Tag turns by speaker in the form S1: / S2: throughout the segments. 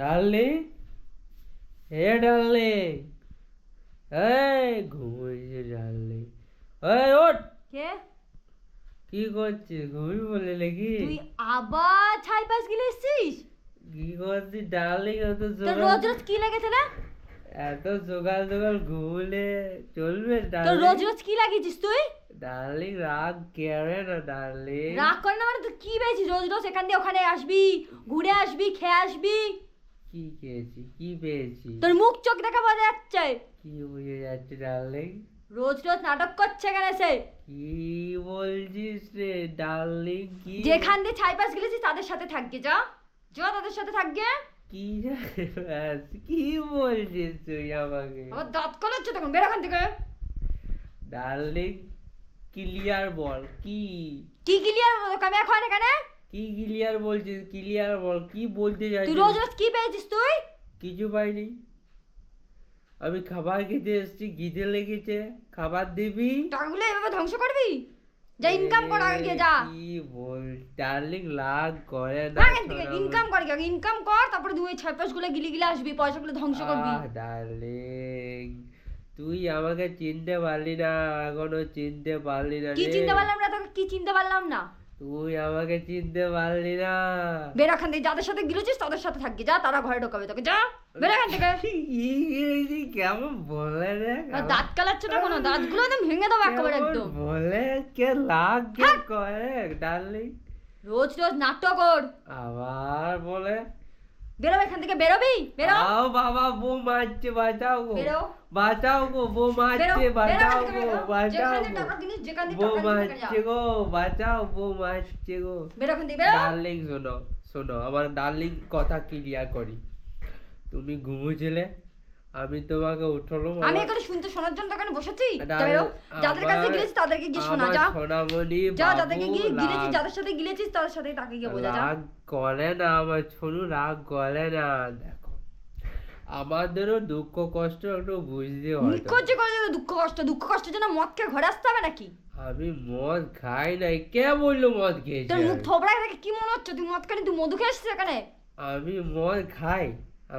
S1: Darling, হে darling, এই ঘুমিয়েছে darling, এই ওঠ।
S2: কে?
S1: কি করছিস? ঘুমি বলে নাকি?
S2: তুই আবার ছাই পাশ গিলে এসেছিস?
S1: কি করছিস ডার্লিং? এত
S2: তোর
S1: সকাল
S2: রোজ রোজ কি লেগেছে না?
S1: এত সকাল সকাল ঘুমলে চলবে
S2: তোর
S1: ডার্লিং?
S2: রোজ রোজ কি লাগিয়েছিস তুই?
S1: ডার্লিং রাগ করে না ডার্লিং।
S2: রাগ করে না মানে তুই কি পেয়েছিস? রোজ রোজ এখান দিয়ে ওখানে আসবি, ঘুরে আসবি, খেয়ে আসবি।
S1: কি খেয়েছি? কি পেয়েছি?
S2: তোর মুখ চোখ দেখা বোঝা যাচ্ছে।
S1: কি বুঝে যাচ্ছে ডার্লিং?
S2: রোজ রোজ নাটক করছে কেন সে?
S1: কি বলছিস রে ডার্লিং? কি
S2: যেখান দিয়ে ছাই পাশ গিলেছিস তাদের সাথে থাকবে, যা যা তাদের সাথে থাকবে।
S1: কি কি বলছিস তুই আমাকে?
S2: আমার দাঁত কলাচ্ছে তখন, বের এখান থেকে।
S1: ডার্লিং ক্লিয়ার বল। কি
S2: কি ক্লিয়ার আমি এখন এখানে?
S1: কি ক্লিয়ার বলছিস? ক্লিয়ার বল, কি বলতে
S2: তুই
S1: চাইছিস?
S2: রোজ রোজ কি পেয়েছিস তুই?
S1: কিছু পাইনি। আমি খাবার খেতে এসেছি, খিদে লেগেছে, খাবার দিবি।
S2: টাকাগুলো এভাবে ধ্বংস করবি? যা ইনকাম কর আগে গিয়ে, যা।
S1: কি বল ডার্লিং? রাগ করে না।
S2: এখান থেকে ইনকাম কর, আগে ইনকাম কর, তারপরে তুই ছয় পাঁচ গুলো গিলে গিলে আসবি, পয়সাগুলো ধ্বংস করবি।
S1: ডার্লিং তুই আমাকে চিনতে পারলি না, এখনো চিনতে পারলি না
S2: কি
S1: রে।
S2: চিনতে পারলাম না তোকে? কি চিনতে পারলাম না?
S1: তুই আমাকে চিনতে পারলি না।
S2: বের এখান থেকে, যাদের সাথে গিলেছিস তাদের সাথে থাকবি, যা, তারা ঘরে ঢোকাবে তোকে, যা বের এখান থেকে।
S1: কেমন বলে রে?
S2: আর দাঁত কালাচ্ছে না কোনো? দাঁতগুলো একদম ভেঙে দেবো একেবারে একদম।
S1: বলে কে লাগে করে ডার্লিং?
S2: রোজ রোজ নাটক কর।
S1: আবার বলে
S2: বেরো এখান থেকে, বেরোবি? বেরো
S1: আও বাবা, বউ মারছে, বাঁচাও গো,
S2: বেরো
S1: বাঁচাও গো, বউ
S2: বেরো
S1: মারছে,
S2: বেরো
S1: বাঁচাও
S2: এখান থেকে,
S1: গো,
S2: বেরো।
S1: বাঁচাও
S2: যেখানে
S1: গো,
S2: টাকা দিনিস, যেখান দিয়ে
S1: বউ
S2: টাকা দিনিস,
S1: মারছে গো, বাঁচাও, বউ মারছে গো।
S2: বেরো এখান থেকে, বেরো।
S1: ডার্লিং শোনো, শোনো আমার ডার্লিং, কথা ক্লিয়ার করি। তুমি ঘুমোছিলে, আমি তোমাকে উঠলো।
S2: আমি এখানে শুনতে শোনার জন্য এখানে বসেছি। যা
S1: ডাল-
S2: বেরো। যাদের কাছে
S1: আমার-
S2: গিয়েছিস তাদেরকে গিয়ে শোনা,
S1: আমার
S2: যা
S1: সোনামণি
S2: যা,
S1: বাবু,
S2: যাদেরকে গিয়ে গিলেছিস,
S1: রাগ-
S2: যাদের সাথে গিলেছিস তাদের সাথে তাকে গিয়ে বোঝা, যা।
S1: রাগ করে না আমার সোনু, রাগ করে না। দেখো আমাদেরও দুঃখ কষ্ট একটু বুঝতে হয় তো।
S2: করছে করে দুঃখ কষ্ট, দুঃখ কষ্টের জন্য মদ খেয়ে ঘরে আসতে হবে নাকি?
S1: আমি মদ খাই নাই, কে বললো মদ খেয়েছি?
S2: তোর মুখ
S1: আমি?
S2: থোবড়ায় দেখে কি মনে হচ্ছে তুই মদ খানি? তুই মধু খেয়ে এসছিস এখানে?
S1: আমি মদ খাই?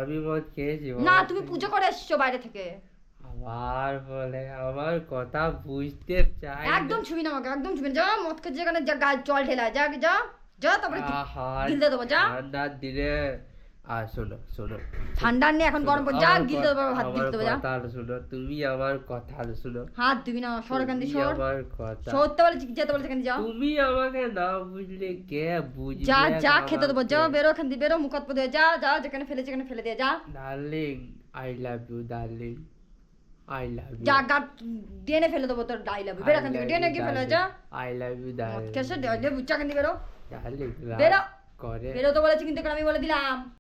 S1: আমি মদ খেয়েছি?
S2: না, তুমি পুজো করে এসছো বাইরে থেকে।
S1: আবার বলে আমার কথা বুঝতে চাই না।
S2: একদম ছুবি না আমাকে, একদম ছুবি না। যা মদ খেয়ে যেখানে যা গায়ে জল ঢেলা, যা যা যা, তারপরে
S1: আহা,
S2: গিলতে দেবো, যা।
S1: ঠান্ডার দিনে আর শোনো শোনো,
S2: ঠান্ডা নিয়ে এখন গরম পড়ে, যা
S1: আমার
S2: গিলতে দেবো, ভাত
S1: আমার
S2: গিলতে দেবো, যা।
S1: কথা শোনো, তুমি আমার কথা শোনো।
S2: হাত দিবি না, সর এখান থেকে,
S1: তুমি
S2: সর।
S1: আমার কথা,
S2: সরতে বলেছি, যেতে বলেছি, এখান থেকে যা।
S1: তুমি আমাকে না বুঝলে কে বুঝবে?
S2: যা যা, খেতে দেবো, যা, বেরো এখান থেকে, বেরো, মুখ হাত পা ধুয়ে যা, যা, যেখানে ফেলেছি সেখানে ফেলে দিয়ে, যা।
S1: Darling I love you darling, I love you.
S2: যা, গা ডেনে ফেলে দেবো তোর ডাইলাবি, বেরো এখান থেকে, ডেনে গিয়ে ফেলে, যা।
S1: আই লাভ ইউ
S2: মদ
S1: ডার্লিং।
S2: খেয়ে এসে ডাইলে বুচ্চা এখান থেকে, বেরো
S1: ডার্লিং
S2: বেরো
S1: করে।
S2: বেরো তো বলেছি কিন্তু, এখন আমি বলে দিলাম।